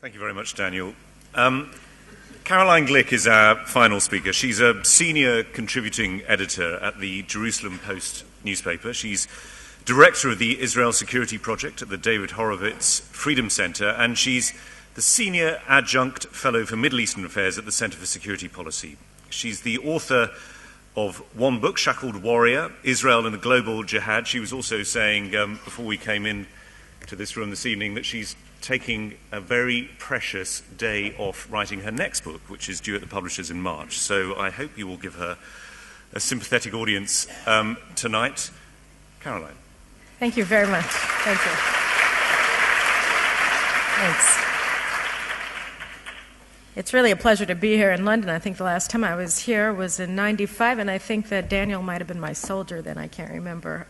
Thank you very much, Daniel. Caroline Glick is our final speaker. She's a senior contributing editor at the Jerusalem Post newspaper. She's director of the Israel Security Project at the David Horowitz Freedom Center, and she's the senior adjunct fellow for Middle Eastern Affairs at the Center for Security Policy. She's the author of one book, Shackled Warrior, Israel and the Global Jihad. She was also saying before we came in to this room this evening that she's taking a very precious day off writing her next book, which is due at the publishers in March. So I hope you will give her a sympathetic audience tonight. Caroline. Thank you very much. Thank you. Thanks. It's really a pleasure to be here in London. I think the last time I was here was in '95, and I think that Daniel might have been my soldier then. I can't remember.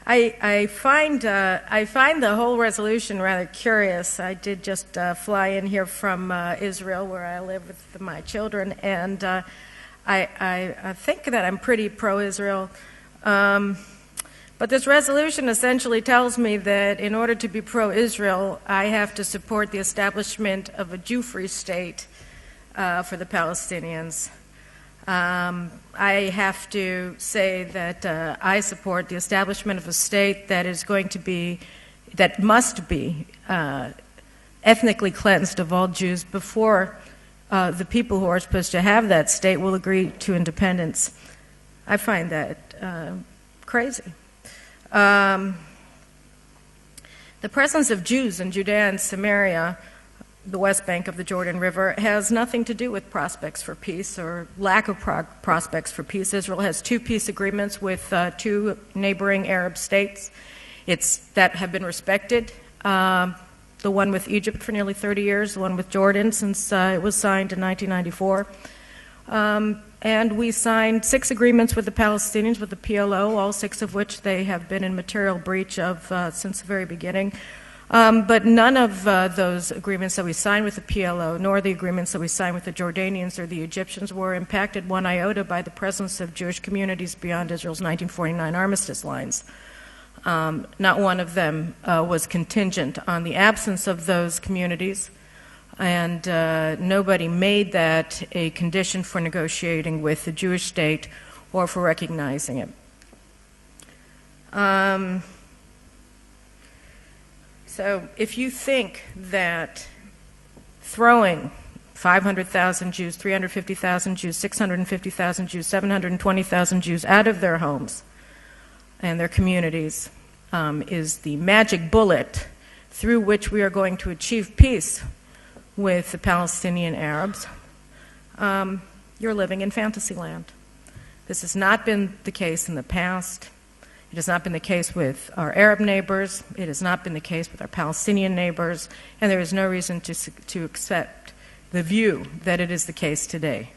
I find the whole resolution rather curious. I did just fly in here from Israel, where I live with my children, and I think that I'm pretty pro-Israel. But this resolution essentially tells me that in order to be pro-Israel, I have to support the establishment of a Jew-free state for the Palestinians. I have to say that I support the establishment of a state that must be ethnically cleansed of all Jews before the people who are supposed to have that state will agree to independence. I find that crazy. The presence of Jews in Judea and Samaria, the West Bank of the Jordan River, has nothing to do with prospects for peace or lack of prospects for peace. Israel has two peace agreements with two neighboring Arab states that have been respected. The one with Egypt for nearly 30 years, the one with Jordan since it was signed in 1994. And we signed 6 agreements with the Palestinians, with the PLO, all 6 of which they have been in material breach of since the very beginning. But none of those agreements that we signed with the PLO, nor the agreements that we signed with the Jordanians or the Egyptians, were impacted one iota by the presence of Jewish communities beyond Israel's 1949 armistice lines. Not one of them was contingent on the absence of those communities, and nobody made that a condition for negotiating with the Jewish state or for recognizing it. So if you think that throwing 500,000 Jews, 350,000 Jews, 650,000 Jews, 720,000 Jews out of their homes and their communities is the magic bullet through which we are going to achieve peace with the Palestinian Arabs, you're living in fantasy land. This has not been the case in the past. It has not been the case with our Arab neighbors. It has not been the case with our Palestinian neighbors. And there is no reason to accept the view that it is the case today.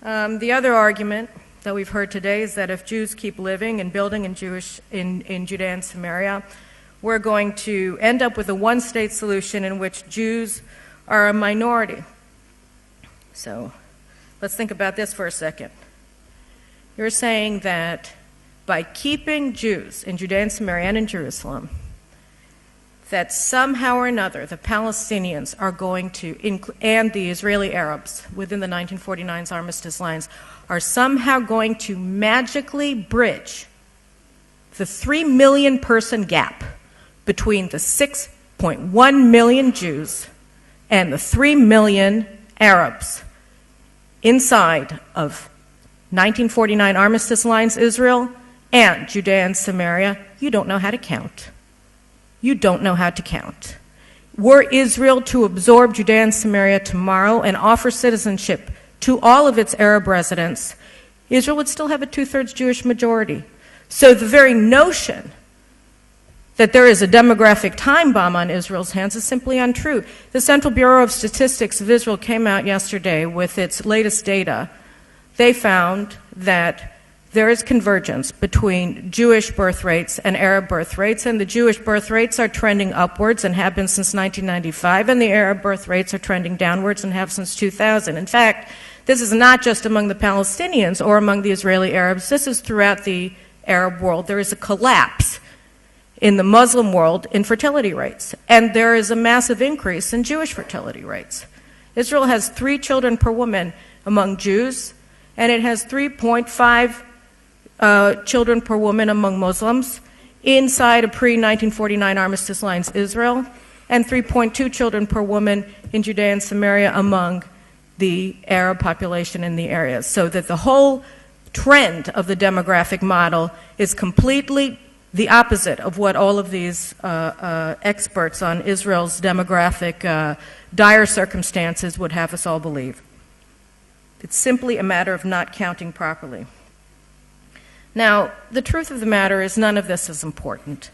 The other argument that we've heard today is that if Jews keep living and building in Judea and Samaria, we're going to end up with a one-state solution in which Jews are a minority. So let's think about this for a second. You're saying that by keeping Jews in Judea and Samaria and in Jerusalem, that somehow or another the Palestinians are going to, and the Israeli Arabs within the 1949's armistice lines, are somehow going to magically bridge the 3 million person gap between the 6.1 million Jews and the 3 million Arabs inside of 1949 armistice lines Israel and Judea and Samaria. You don't know how to count. You don't know how to count. Were Israel to absorb Judea and Samaria tomorrow and offer citizenship to all of its Arab residents, Israel would still have a 2/3 Jewish majority. So the very notion that there is a demographic time bomb on Israel's hands is simply untrue. The Central Bureau of Statistics of Israel came out yesterday with its latest data. They found that there is convergence between Jewish birth rates and Arab birth rates, and the Jewish birth rates are trending upwards and have been since 1995, and the Arab birth rates are trending downwards and have since 2000. In fact, this is not just among the Palestinians or among the Israeli Arabs. This is throughout the Arab world. There is a collapse in the Muslim world in fertility rates, and there is a massive increase in Jewish fertility rates. Israel has 3 children per woman among Jews, and it has 3.5 children per woman among Muslims inside a pre-1949 armistice lines Israel, and 3.2 children per woman in Judea and Samaria among the Arab population in the area. So that the whole trend of the demographic model is completely the opposite of what all of these experts on Israel's demographic dire circumstances would have us all believe. It's simply a matter of not counting properly. Now, the truth of the matter is none of this is important,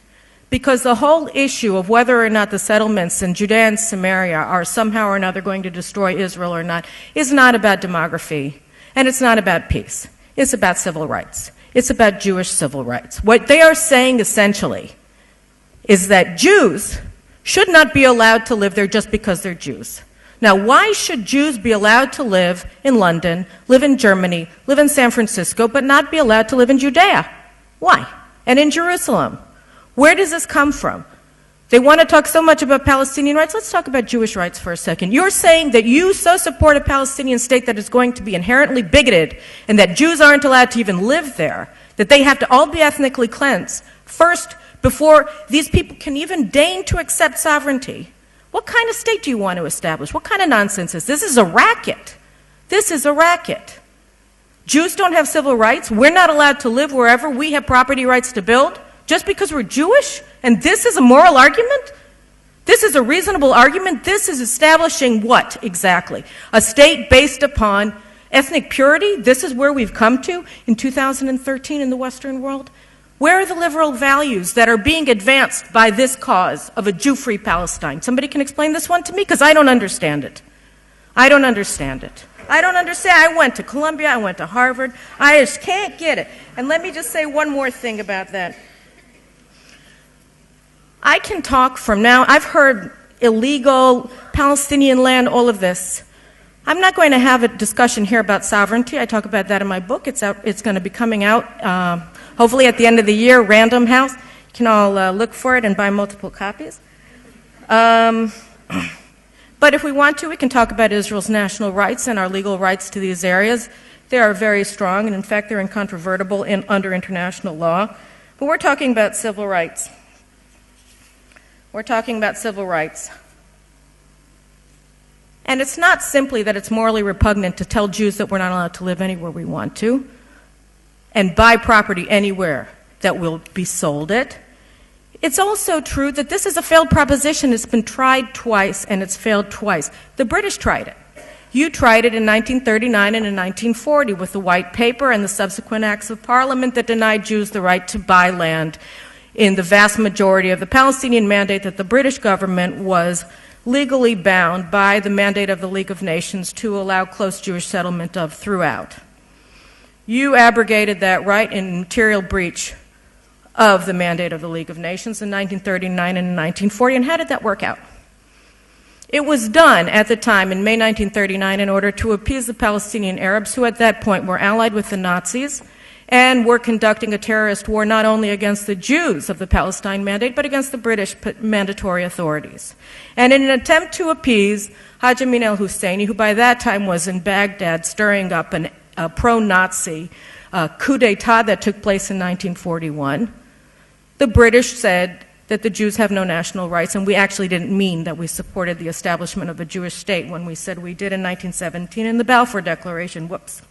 because the whole issue of whether or not the settlements in Judea and Samaria are somehow or another going to destroy Israel or not is not about demography, and it's not about peace. It's about civil rights. It's about Jewish civil rights. What they are saying essentially is that Jews should not be allowed to live there just because they're Jews. Now, why should Jews be allowed to live in London, live in Germany, live in San Francisco, but not be allowed to live in Judea? Why? And in Jerusalem? Where does this come from? They want to talk so much about Palestinian rights. Let's talk about Jewish rights for a second. You're saying that you so support a Palestinian state that is going to be inherently bigoted and that Jews aren't allowed to even live there, that they have to all be ethnically cleansed first before these people can even deign to accept sovereignty. What kind of state do you want to establish? What kind of nonsense is this? This is a racket. This is a racket. Jews don't have civil rights. We're not allowed to live wherever we have property rights to build just because we're Jewish? And this is a moral argument? This is a reasonable argument? This is establishing what exactly? A state based upon ethnic purity? This is where we've come to in 2013 in the Western world? Where are the liberal values that are being advanced by this cause of a Jew-free Palestine? Somebody can explain this one to me? Because I don't understand it. I don't understand it. I don't understand. I went to Columbia. I went to Harvard. I just can't get it. And let me just say one more thing about that. I can talk from now. I've heard illegal Palestinian land, all of this. I'm not going to have a discussion here about sovereignty. I talk about that in my book. It's going to be coming out hopefully at the end of the year, Random House. You can all look for it and buy multiple copies. But if we want to, we can talk about Israel's national rights and our legal rights to these areas. They are very strong, and in fact, they're incontrovertible under international law. But we're talking about civil rights. We're talking about civil rights. And it's not simply that it's morally repugnant to tell Jews that we're not allowed to live anywhere we want to and buy property anywhere that will be sold it. It's also true that this is a failed proposition. It's been tried twice, and it's failed twice. The British tried it. You tried it in 1939 and in 1940 with the White Paper and the subsequent acts of Parliament that denied Jews the right to buy land in the vast majority of the Palestinian mandate that the British government was legally bound by the mandate of the League of Nations to allow close Jewish settlement of throughout. You abrogated that right in material breach of the mandate of the League of Nations in 1939 and in 1940, and how did that work out? It was done at the time in May 1939 in order to appease the Palestinian Arabs, who at that point were allied with the Nazis and were conducting a terrorist war not only against the Jews of the Palestine Mandate, but against the British mandatory authorities. And in an attempt to appease Haj Amin al-Husseini, who by that time was in Baghdad stirring up a pro-Nazi coup d'etat that took place in 1941, the British said that the Jews have no national rights, and we actually didn't mean that we supported the establishment of a Jewish state when we said we did in 1917 in the Balfour Declaration. Whoops.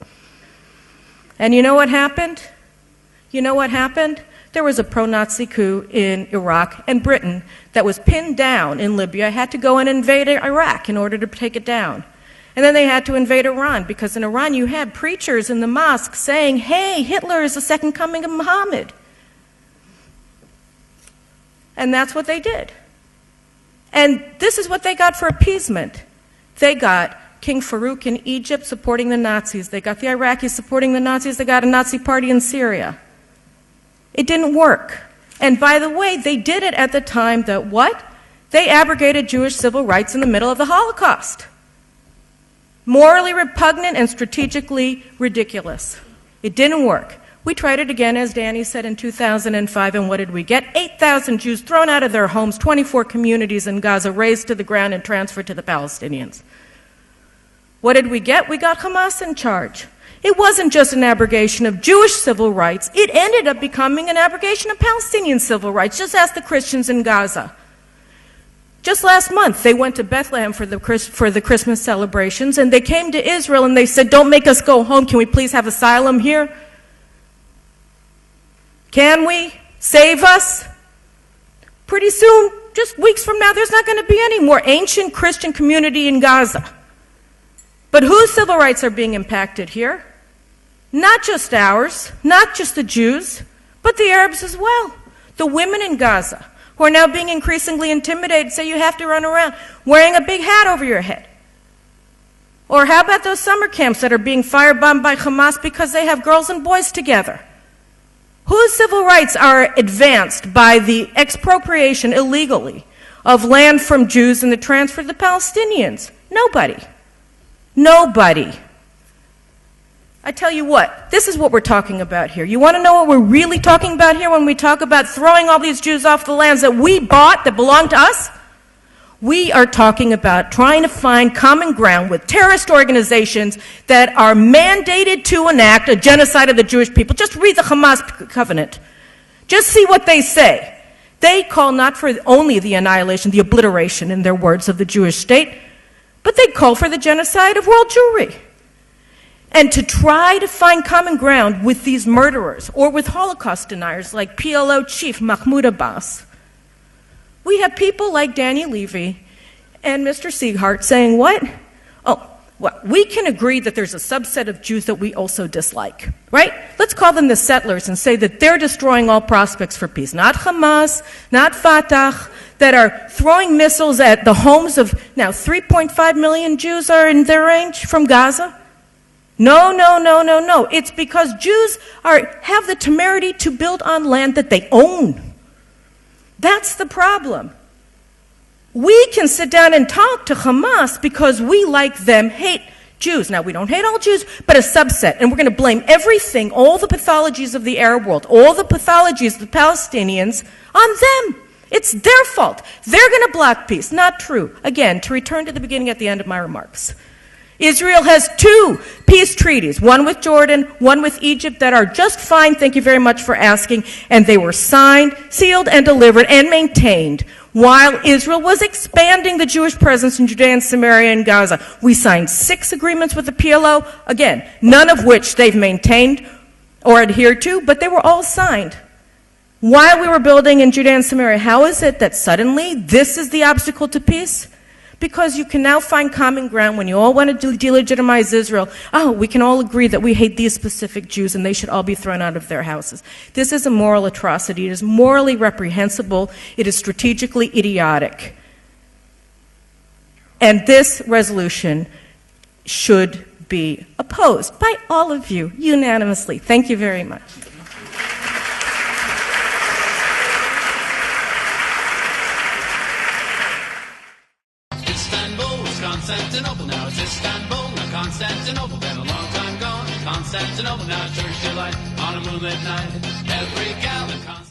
And you know what happened? You know what happened? There was a pro-Nazi coup in Iraq, and Britain, that was pinned down in Libya, had to go and invade Iraq in order to take it down. And then they had to invade Iran, because in Iran you had preachers in the mosque saying, hey, Hitler is the second coming of Muhammad. And that's what they did. And this is what they got for appeasement. They got King Farouk in Egypt supporting the Nazis. They got the Iraqis supporting the Nazis. They got a Nazi party in Syria. It didn't work. And by the way, they did it at the time that what? They abrogated Jewish civil rights in the middle of the Holocaust. Morally repugnant and strategically ridiculous. It didn't work. We tried it again, as Danny said, in 2005, and what did we get? 8,000 Jews thrown out of their homes, 24 communities in Gaza razed to the ground and transferred to the Palestinians. What did we get? We got Hamas in charge. It wasn't just an abrogation of Jewish civil rights. It ended up becoming an abrogation of Palestinian civil rights. Just ask the Christians in Gaza. Just last month, they went to Bethlehem for the Christmas celebrations, and they came to Israel and they said, "Don't make us go home. Can we please have asylum here? Can we? Save us?" Pretty soon, just weeks from now, there's not going to be any more ancient Christian community in Gaza. But whose civil rights are being impacted here? Not just ours, not just the Jews, but the Arabs as well. The women in Gaza, who are now being increasingly intimidated, say you have to run around wearing a big hat over your head. Or how about those summer camps that are being firebombed by Hamas because they have girls and boys together? Whose civil rights are advanced by the expropriation illegally of land from Jews and the transfer to the Palestinians? Nobody. Nobody. I tell you what, this is what we're talking about here. You want to know what we're really talking about here when we talk about throwing all these Jews off the lands that we bought, that belong to us? We are talking about trying to find common ground with terrorist organizations that are mandated to enact a genocide of the Jewish people. Just read the Hamas covenant. Just see what they say. They call not for only the annihilation, the obliteration, in their words, of the Jewish state, but they call for the genocide of world Jewry. And to try to find common ground with these murderers or with Holocaust deniers like PLO chief Mahmoud Abbas, we have people like Danny Levy and Mr. Sieghart saying, what? Oh, well, we can agree that there's a subset of Jews that we also dislike, right? Let's call them the settlers and say that they're destroying all prospects for peace. Not Hamas, not Fatah, that are throwing missiles at the homes of, now 3.5 million Jews are in their range from Gaza. No, no, no, no, no. It's because Jews have the temerity to build on land that they own. That's the problem. We can sit down and talk to Hamas because we, like them, hate Jews. Now, we don't hate all Jews, but a subset. And we're going to blame everything, all the pathologies of the Arab world, all the pathologies of the Palestinians, on them. It's their fault. They're going to block peace. Not true. Again, to return to the beginning at the end of my remarks. Israel has 2 peace treaties, one with Jordan, one with Egypt, that are just fine, thank you very much for asking, and they were signed, sealed, and delivered, and maintained while Israel was expanding the Jewish presence in Judea and Samaria and Gaza. We signed 6 agreements with the PLO, again, none of which they've maintained or adhered to, but they were all signed while we were building in Judea and Samaria. How is it that suddenly this is the obstacle to peace? Because you can now find common ground when you all want to delegitimize Israel. Oh, we can all agree that we hate these specific Jews and they should all be thrown out of their houses. This is a moral atrocity. It is morally reprehensible. It is strategically idiotic. And this resolution should be opposed by all of you unanimously. Thank you very much. Constantinople, now it's Istanbul, now Constantinople, been a long time gone. Constantinople, now Turkish delight on a moonlit night. Every gal in Constantinople.